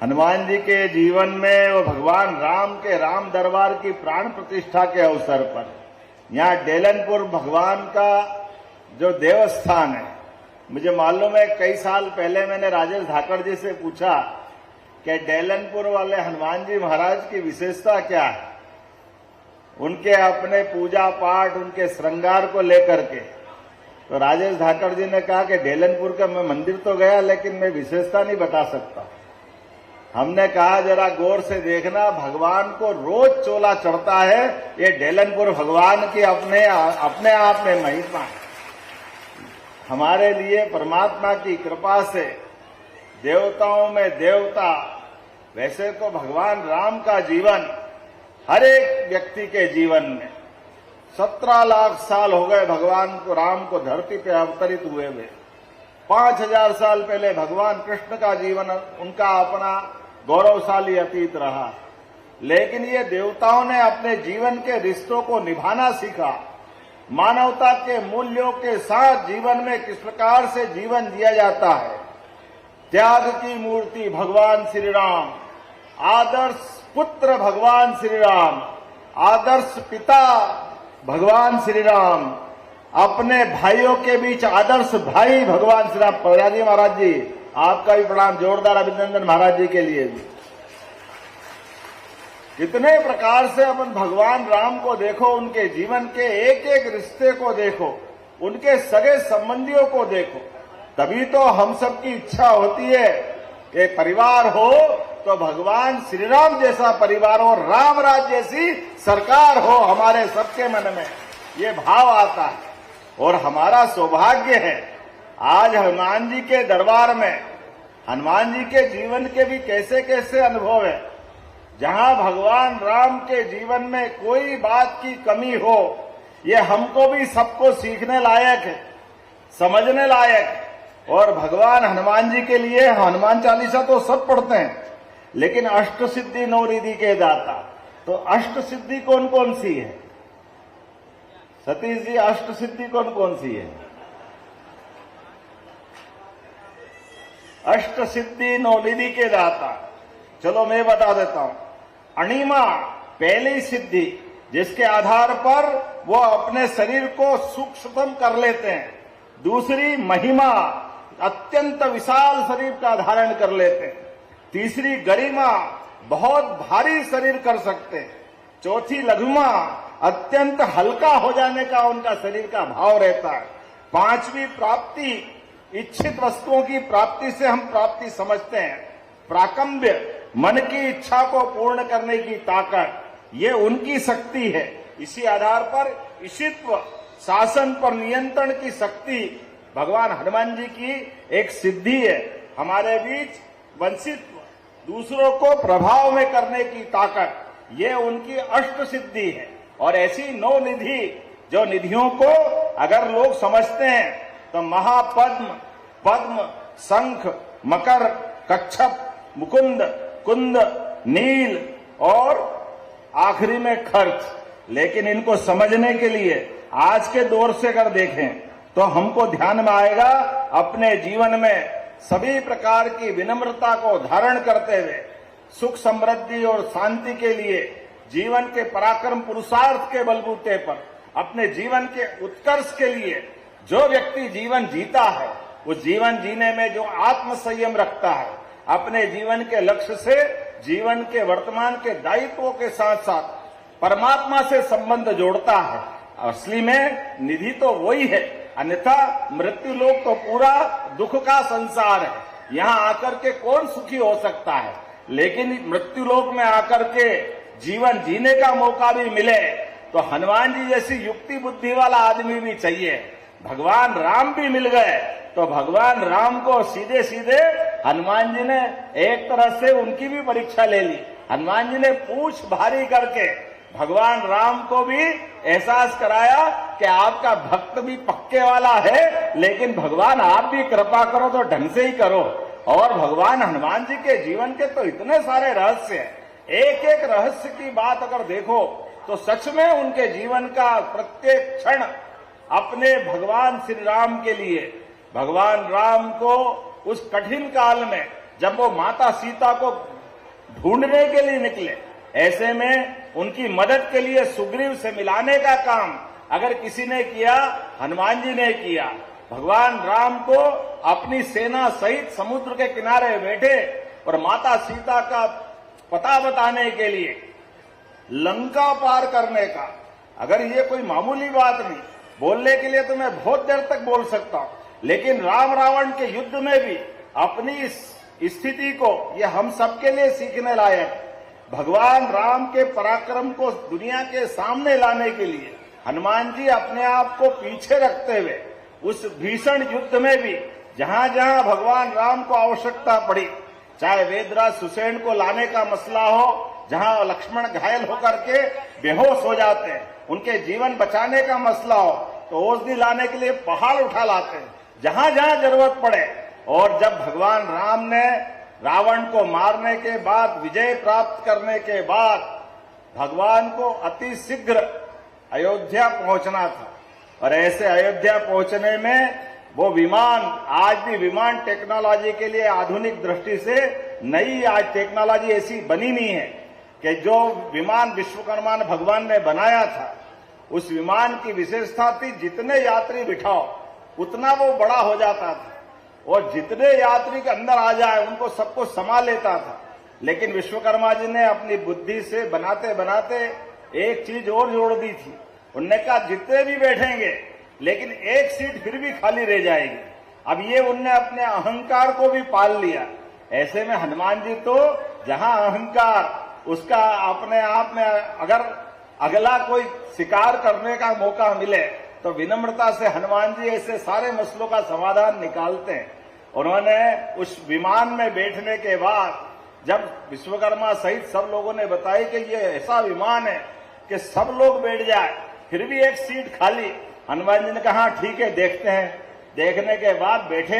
हनुमान जी के जीवन में वो भगवान राम के राम दरबार की प्राण प्रतिष्ठा के अवसर पर यहाँ डेलनपुर भगवान का जो देवस्थान है, मुझे मालूम है कई साल पहले मैंने राजेश धाकड़ जी से पूछा कि डेलनपुर वाले हनुमान जी महाराज की विशेषता क्या है, उनके अपने पूजा पाठ, उनके श्रृंगार को लेकर के। तो राजेश धाकड़ जी ने कहा कि डेलनपुर का मैं मंदिर तो गया लेकिन मैं विशेषता नहीं बता सकता। हमने कहा जरा गौर से देखना, भगवान को रोज चोला चढ़ता है, ये डेलनपुर भगवान की अपने आप में महिमा है। हमारे लिए परमात्मा की कृपा से देवताओं में देवता। वैसे तो भगवान राम का जीवन हर एक व्यक्ति के जीवन में 17 लाख साल हो गए भगवान को, राम को धरती पे अवतरित हुए 5000 साल पहले भगवान कृष्ण का जीवन उनका अपना गौरवशाली अतीत रहा। लेकिन ये देवताओं ने अपने जीवन के रिश्तों को निभाना सीखा। मानवता के मूल्यों के साथ जीवन में किस प्रकार से जीवन जिया जाता है। त्याग की मूर्ति भगवान श्री राम, आदर्श पुत्र भगवान श्री राम, आदर्श पिता भगवान श्री राम, अपने भाइयों के बीच आदर्श भाई भगवान श्री राम। प्रयाजी महाराज जी, आपका भी प्रणाम, जोरदार अभिनंदन महाराज जी के लिए भी। कितने प्रकार से अपन भगवान राम को देखो, उनके जीवन के एक एक रिश्ते को देखो, उनके सगे संबंधियों को देखो, तभी तो हम सबकी इच्छा होती है कि परिवार हो तो भगवान श्री राम जैसा परिवार हो, राम राज जैसी सरकार हो हमारे सबके मन में, ये भाव आता है। और हमारा सौभाग्य है आज हनुमान जी के दरबार में, हनुमान जी के जीवन के भी कैसे कैसे अनुभव है। जहां भगवान राम के जीवन में कोई बात की कमी हो, ये हमको भी सबको सीखने लायक है, समझने लायक है। और भगवान हनुमान जी के लिए हनुमान चालीसा तो सब पढ़ते हैं, लेकिन अष्ट सिद्धि नौ रिद्धि के दाता। तो अष्ट सिद्धि कौन कौन सी है सतीश जी? अष्ट सिद्धि कौन कौन सी है? अष्ट सिद्धि नौ रिद्धि के दाता, चलो मैं बता देता हूं। अणिमा पहली सिद्धि, जिसके आधार पर वो अपने शरीर को सूक्ष्मतम कर लेते हैं। दूसरी महिमा, अत्यंत विशाल शरीर का धारण कर लेते हैं। तीसरी गरिमा, बहुत भारी शरीर कर सकते हैं। चौथी लघुमा, अत्यंत हल्का हो जाने का उनका शरीर का भाव रहता है। पांचवी प्राप्ति, इच्छित वस्तुओं की प्राप्ति से हम प्राप्ति समझते हैं। प्राकंब्य, मन की इच्छा को पूर्ण करने की ताकत, ये उनकी शक्ति है। इसी आधार पर ईशित्व, शासन पर नियंत्रण की शक्ति भगवान हनुमान जी की एक सिद्धि है। हमारे बीच वंशित्व, दूसरों को प्रभाव में करने की ताकत, ये उनकी अष्ट सिद्धि है। और ऐसी 9 निधि, जो निधियों को अगर लोग समझते हैं तो महापद्म, पद्म, शंख, मकर, कच्छप, मुकुंद, कुंद, नील और आखिरी में खर्च। लेकिन इनको समझने के लिए आज के दौर से अगर देखें तो हमको ध्यान में आएगा अपने जीवन में सभी प्रकार की विनम्रता को धारण करते हुए सुख समृद्धि और शांति के लिए जीवन के पराक्रम पुरुषार्थ के बलबूते पर अपने जीवन के उत्कर्ष के लिए जो व्यक्ति जीवन जीता है, उस जीवन जीने में जो आत्म संयम रखता है, अपने जीवन के लक्ष्य से जीवन के वर्तमान के दायित्वों के साथ साथ परमात्मा से संबंध जोड़ता है, असली में निधि तो वही है। अन्यथा मृत्यु लोक तो पूरा दुख का संसार है, यहाँ आकर के कौन सुखी हो सकता है। लेकिन मृत्यु लोक में आकर के जीवन जीने का मौका भी मिले तो हनुमान जी जैसी युक्ति बुद्धि वाला आदमी भी चाहिए। भगवान राम भी मिल गए तो भगवान राम को सीधे सीधे हनुमान जी ने एक तरह से उनकी भी परीक्षा ले ली। हनुमान जी ने पूछ भारी करके भगवान राम को भी एहसास कराया कि आपका भक्त भी पक्के वाला है, लेकिन भगवान आप भी कृपा करो तो ढंग से ही करो। और भगवान हनुमान जी के जीवन के तो इतने सारे रहस्य हैं, एक एक रहस्य की बात अगर देखो तो सच में उनके जीवन का प्रत्येक क्षण अपने भगवान श्री राम के लिए, भगवान राम को उस कठिन काल में जब वो माता सीता को ढूंढने के लिए निकले, ऐसे में उनकी मदद के लिए सुग्रीव से मिलाने का काम अगर किसी ने किया, हनुमान जी ने किया। भगवान राम को अपनी सेना सहित समुद्र के किनारे बैठे और माता सीता का पता बताने के लिए, लंका पार करने का, अगर ये कोई मामूली बात नहीं, बोलने के लिए तो मैं बहुत देर तक बोल सकता हूं, लेकिन राम रावण के युद्ध में भी अपनी इस स्थिति को, ये हम सबके लिए सीखने लायक, भगवान राम के पराक्रम को दुनिया के सामने लाने के लिए हनुमान जी अपने आप को पीछे रखते हुए उस भीषण युद्ध में भी जहां जहां भगवान राम को आवश्यकता पड़ी, चाहे वेदराज सुसेन को लाने का मसला हो, जहां लक्ष्मण घायल होकर के बेहोश हो जाते हैं, उनके जीवन बचाने का मसला हो तो औषधि लाने के लिए पहाड़ उठा लाते हैं, जहां जहां जरूरत पड़े। और जब भगवान राम ने रावण को मारने के बाद, विजय प्राप्त करने के बाद, भगवान को अति शीघ्र अयोध्या पहुंचना था, और ऐसे अयोध्या पहुंचने में वो विमान, आज भी विमान टेक्नोलॉजी के लिए आधुनिक दृष्टि से नई आज टेक्नोलॉजी ऐसी बनी नहीं है कि जो विमान विश्वकर्मा ने भगवान ने बनाया था, उस विमान की विशेषता थी जितने यात्री बिठाओ उतना वो बड़ा हो जाता था, और जितने यात्री के अंदर आ जाए उनको सबको समा लेता था। लेकिन विश्वकर्मा जी ने अपनी बुद्धि से बनाते बनाते एक चीज और जोड़ दी थी। उनने कहा जितने भी बैठेंगे लेकिन एक सीट फिर भी खाली रह जाएगी। अब ये उनने अपने अहंकार को भी पाल लिया। ऐसे में हनुमान जी तो जहां अहंकार उसका अपने आप में, अगर अगला कोई शिकार करने का मौका मिले तो विनम्रता से हनुमान जी ऐसे सारे मसलों का समाधान निकालते हैं। उन्होंने उस विमान में बैठने के बाद जब विश्वकर्मा सहित सब लोगों ने बताया कि ये ऐसा विमान है कि सब लोग बैठ जाए, फिर भी एक सीट खाली, हनुमान जी ने कहा ठीक है देखते हैं। देखने के बाद बैठे,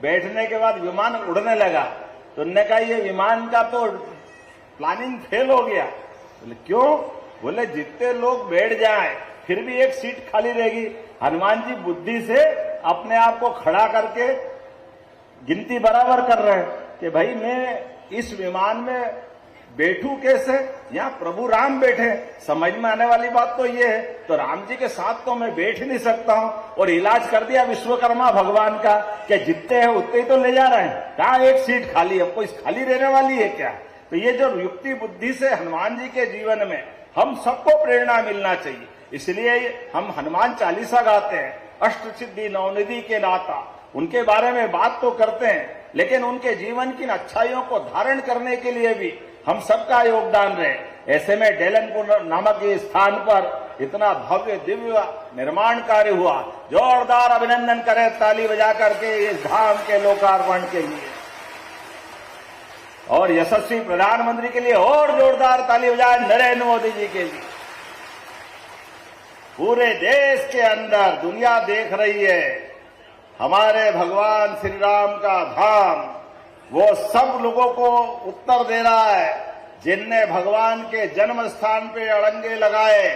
बैठने के बाद विमान उड़ने लगा, तो उन्होंने कहा ये विमान का तो प्लानिंग फेल हो गया। बोले क्यों? बोले जितने लोग बैठ जाएं फिर भी एक सीट खाली रहेगी। हनुमान जी बुद्धि से अपने आप को खड़ा करके गिनती बराबर कर रहे हैं कि भाई मैं इस विमान में बैठूं कैसे, यहाँ प्रभु राम बैठे। समझ में आने वाली बात तो ये है, तो राम जी के साथ तो मैं बैठ ही नहीं सकता हूं। और इलाज कर दिया विश्वकर्मा भगवान का कि जितने हैं उतने ही तो ले जा रहे हैं, कहा एक सीट खाली है, कोई खाली रहने वाली है क्या? तो ये जो युक्ति बुद्धि से हनुमान जी के जीवन में हम सबको प्रेरणा मिलना चाहिए। इसलिए हम हनुमान चालीसा गाते हैं, अष्ट सिद्धि नवनिधि के दाता, उनके बारे में बात तो करते हैं, लेकिन उनके जीवन की अच्छाइयों को धारण करने के लिए भी हम सबका योगदान रहे। ऐसे में डेलनपुर नामक ये स्थान पर इतना भव्य दिव्य निर्माण कार्य हुआ। जोरदार अभिनंदन करें ताली बजा करके इस धाम के लोकार्पण के लिए, और यशस्वी प्रधानमंत्री के लिए और जोरदार ताली बजाएं नरेंद्र मोदी जी के लिए। पूरे देश के अंदर दुनिया देख रही है हमारे भगवान श्री राम का धाम, वो सब लोगों को उत्तर दे रहा है जिनने भगवान के जन्म स्थान पे अड़ंगे लगाए,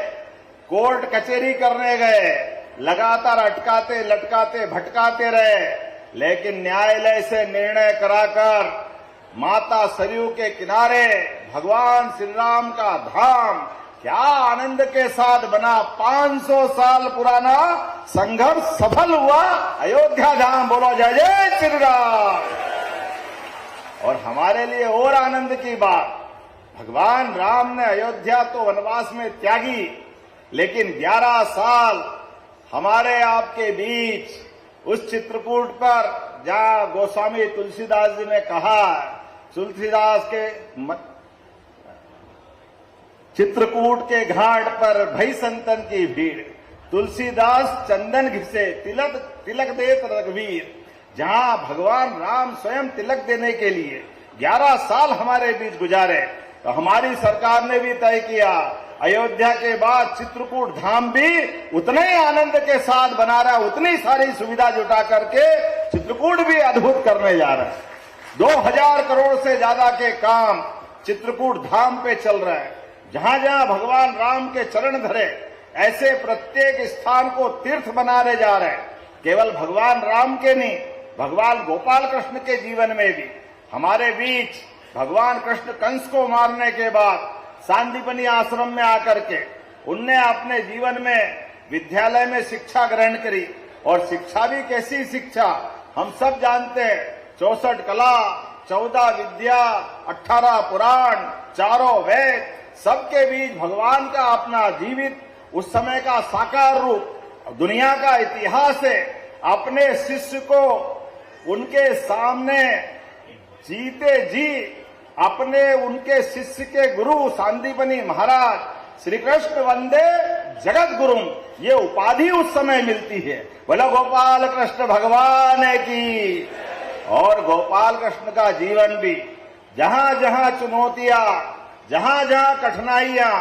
कोर्ट कचहरी करने गए, लगातार अटकाते लटकाते भटकाते रहे, लेकिन न्यायालय से निर्णय कराकर माता सरयू के किनारे भगवान श्री राम का धाम क्या आनंद के साथ बना। 500 साल पुराना संघर्ष सफल हुआ, अयोध्या धाम। बोलो जय जय श्री राम। और हमारे लिए और आनंद की बात, भगवान राम ने अयोध्या तो वनवास में त्यागी, लेकिन 11 साल हमारे आपके बीच उस चित्रकूट पर जहां गोस्वामी तुलसीदास जी ने कहा, तुलसीदास के चित्रकूट के घाट पर भई संतन की भीड़, तुलसीदास चंदन घिसे तिलक देत रघुवीर। जहां भगवान राम स्वयं तिलक देने के लिए 11 साल हमारे बीच गुजारे, तो हमारी सरकार ने भी तय किया अयोध्या के बाद चित्रकूट धाम भी उतने ही आनंद के साथ बना रहा है, उतनी सारी सुविधा जुटा करके चित्रकूट भी अद्भुत करने जा रहा है। 2000 करोड़ से ज्यादा के काम चित्रकूट धाम पे चल रहे हैं। जहां जहां भगवान राम के चरण धरे, ऐसे प्रत्येक स्थान को तीर्थ बनाने जा रहे हैं। केवल भगवान राम के नहीं, भगवान गोपाल कृष्ण के जीवन में भी हमारे बीच भगवान कृष्ण कंस को मारने के बाद सांदीपनी आश्रम में आकर के उनने अपने जीवन में विद्यालय में शिक्षा ग्रहण करी। और शिक्षा भी कैसी शिक्षा, हम सब जानते हैं, 64 कला, 14 विद्या, 18 पुराण, चारों वेद, सबके बीच भगवान का अपना जीवित उस समय का साकार रूप, दुनिया का इतिहास है। अपने शिष्य को उनके सामने जीते जी अपने उनके शिष्य के गुरु सांदीपनी महाराज श्री कृष्ण वंदे जगत गुरु, ये उपाधि उस समय मिलती है। बोलो गोपाल कृष्ण भगवान की। और गोपाल कृष्ण का जीवन भी जहां जहां चुनौतियां, जहां जहां कठिनाइयां,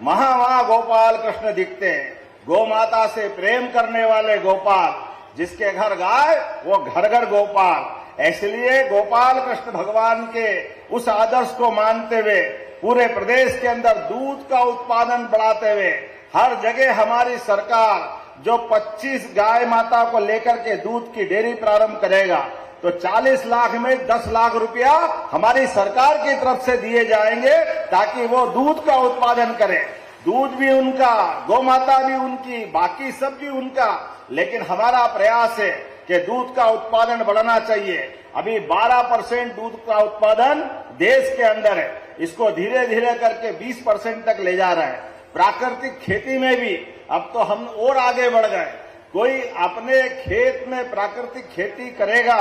वहां गोपाल कृष्ण दिखते हैं। गौ माता से प्रेम करने वाले गोपाल, जिसके घर गाय वो घर घर गोपाल। इसलिए गोपाल कृष्ण भगवान के उस आदर्श को मानते हुए पूरे प्रदेश के अंदर दूध का उत्पादन बढ़ाते हुए हर जगह हमारी सरकार जो 25 गाय माता को लेकर के दूध की डेयरी प्रारंभ करेगा, तो 40 लाख में 10 लाख रुपया हमारी सरकार की तरफ से दिए जाएंगे ताकि वो दूध का उत्पादन करें। दूध भी उनका, गौ माता भी उनकी, बाकी सब भी उनका, लेकिन हमारा प्रयास है कि दूध का उत्पादन बढ़ना चाहिए। अभी 12% दूध का उत्पादन देश के अंदर है, इसको धीरे धीरे करके 20% तक ले जा रहा है। प्राकृतिक खेती में भी अब तो हम और आगे बढ़ गए। कोई अपने खेत में प्राकृतिक खेती करेगा,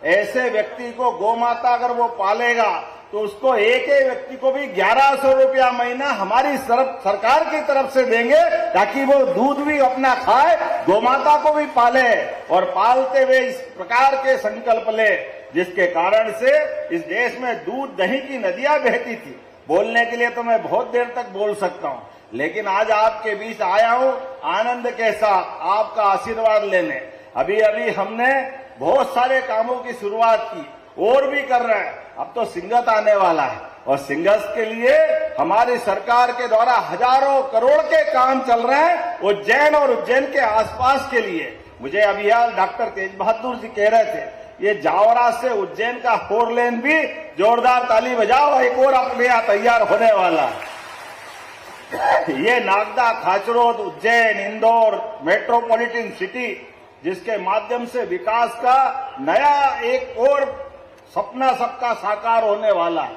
ऐसे व्यक्ति को गौ माता अगर वो पालेगा तो उसको एक व्यक्ति को भी 1100 रुपया महीना हमारी सरकार की तरफ से देंगे ताकि वो दूध भी अपना खाए, गौ माता को भी पाले और पालते हुए इस प्रकार के संकल्प ले, जिसके कारण से इस देश में दूध दही की नदियां बहती थी। बोलने के लिए तो मैं बहुत देर तक बोल सकता हूं, लेकिन आज आपके बीच आया हूं आनंद के साथ आपका आशीर्वाद लेने। अभी अभी हमने बहुत सारे कामों की शुरुआत की और भी कर रहे हैं। अब तो सिंगत आने वाला है और सिंगस के लिए हमारी सरकार के द्वारा हजारों करोड़ के काम चल रहे हैं उज्जैन और उज्जैन के आसपास के लिए। मुझे अभी यार डॉक्टर तेज बहादुर जी कह रहे थे, ये जावरा से उज्जैन का 4 लेन भी जोरदार ताली बजाओ, एक और अपने यहाँ तैयार होने वाला। ये नागदा, खाचरोद, उज्जैन, इंदौर मेट्रोपॉलिटन सिटी, जिसके माध्यम से विकास का नया एक और सपना सबका साकार होने वाला है।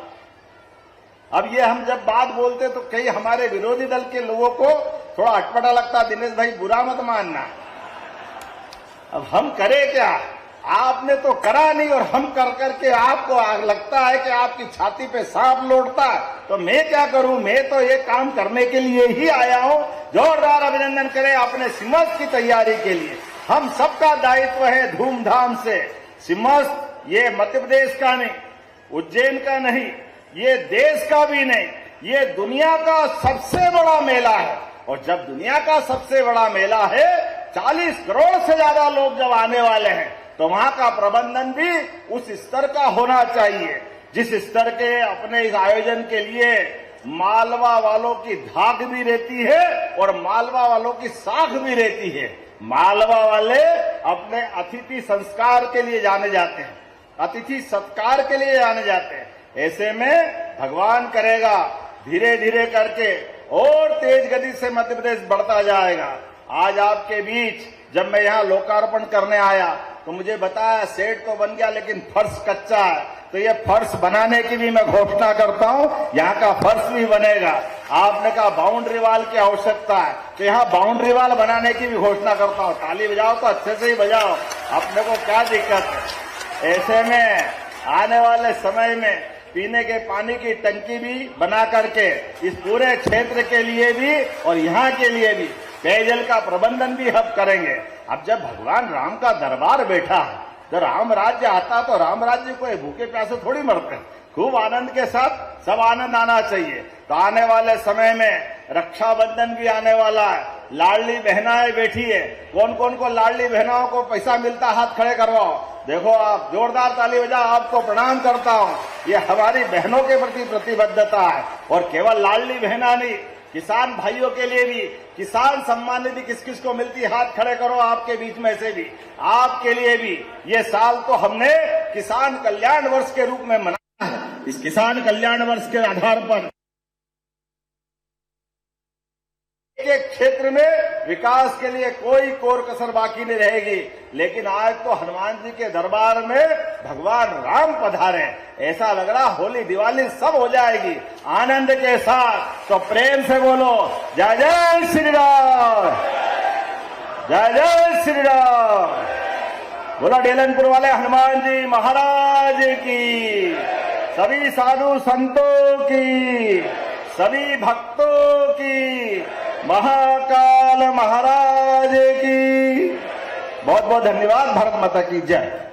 अब ये हम जब बात बोलते तो कई हमारे विरोधी दल के लोगों को थोड़ा अटपटा लगता, दिनेश भाई बुरा मत मानना। अब हम करें क्या, आपने तो करा नहीं और हम कर करके आपको लगता है कि आपकी छाती पे सांप लौटता है, तो मैं क्या करूं। मैं तो ये काम करने के लिए ही आया हूं। जोरदार अभिनंदन करें अपने सिमस की तैयारी के लिए। हम सबका दायित्व है धूमधाम से। सिमस ये मध्य प्रदेश का नहीं, उज्जैन का नहीं, ये देश का भी नहीं, ये दुनिया का सबसे बड़ा मेला है। और जब दुनिया का सबसे बड़ा मेला है, 40 करोड़ से ज्यादा लोग जब आने वाले हैं, तो वहां का प्रबंधन भी उस स्तर का होना चाहिए जिस स्तर के अपने इस आयोजन के लिए मालवा वालों की धाक भी रहती है और मालवा वालों की साख भी रहती है। मालवा वाले अपने अतिथि संस्कार के लिए जाने जाते हैं, अतिथि सत्कार के लिए जाने जाते हैं। ऐसे में भगवान करेगा धीरे धीरे करके और तेज गति से मध्य प्रदेश बढ़ता जाएगा। आज आपके बीच जब मैं यहाँ लोकार्पण करने आया तो मुझे बताया सेट तो बन गया लेकिन फर्श कच्चा है, तो ये फर्श बनाने की भी मैं घोषणा करता हूँ, यहाँ का फर्श भी बनेगा। आपने कहा बाउंड्री वाल की आवश्यकता है, तो यहाँ बाउंड्री वाल बनाने की भी घोषणा करता हूँ। ताली बजाओ तो अच्छे से ही बजाओ, अपने को क्या दिक्कत है। ऐसे में आने वाले समय में पीने के पानी की टंकी भी बना करके इस पूरे क्षेत्र के लिए भी और यहाँ के लिए भी पेयजल का प्रबंधन भी हम करेंगे। अब जब भगवान राम का दरबार बैठा है, तो राम राज्य आता तो राम राज्य को भूखे प्यासे थोड़ी मरते हैं। खूब आनंद के साथ सब आनंद आना चाहिए। तो आने वाले समय में रक्षाबंधन भी आने वाला है, लाडली बहनाएं बैठी है। कौन कौन को लाडली बहनाओं को पैसा मिलता, हाथ खड़े करवाओ। देखो आप जोरदार ताली बजाओ, आपको प्रणाम करता हूँ। ये हमारी बहनों के प्रति प्रतिबद्धता है और केवल लाडली बहना नहीं, किसान भाइयों के लिए भी किसान सम्मान निधि किस किस को मिलती, हाथ खड़े करो आपके बीच में से भी, आपके लिए भी ये साल तो हमने किसान कल्याण वर्ष के रूप में मनाया है। इस किसान कल्याण वर्ष के आधार पर एक क्षेत्र में विकास के लिए कोई कोर कसर बाकी नहीं रहेगी। लेकिन आज तो हनुमान जी के दरबार में भगवान राम पधारे, ऐसा लग रहा होली दिवाली सब हो जाएगी आनंद के साथ। तो प्रेम से बोलो जय जय श्री राम, जय जय श्री राम। बोला डेलनपुर वाले हनुमान जी महाराज की, सभी साधु संतों की, सभी भक्तों की, महाकाल महाराज की बहुत बहुत धन्यवाद। भारत माता की जय।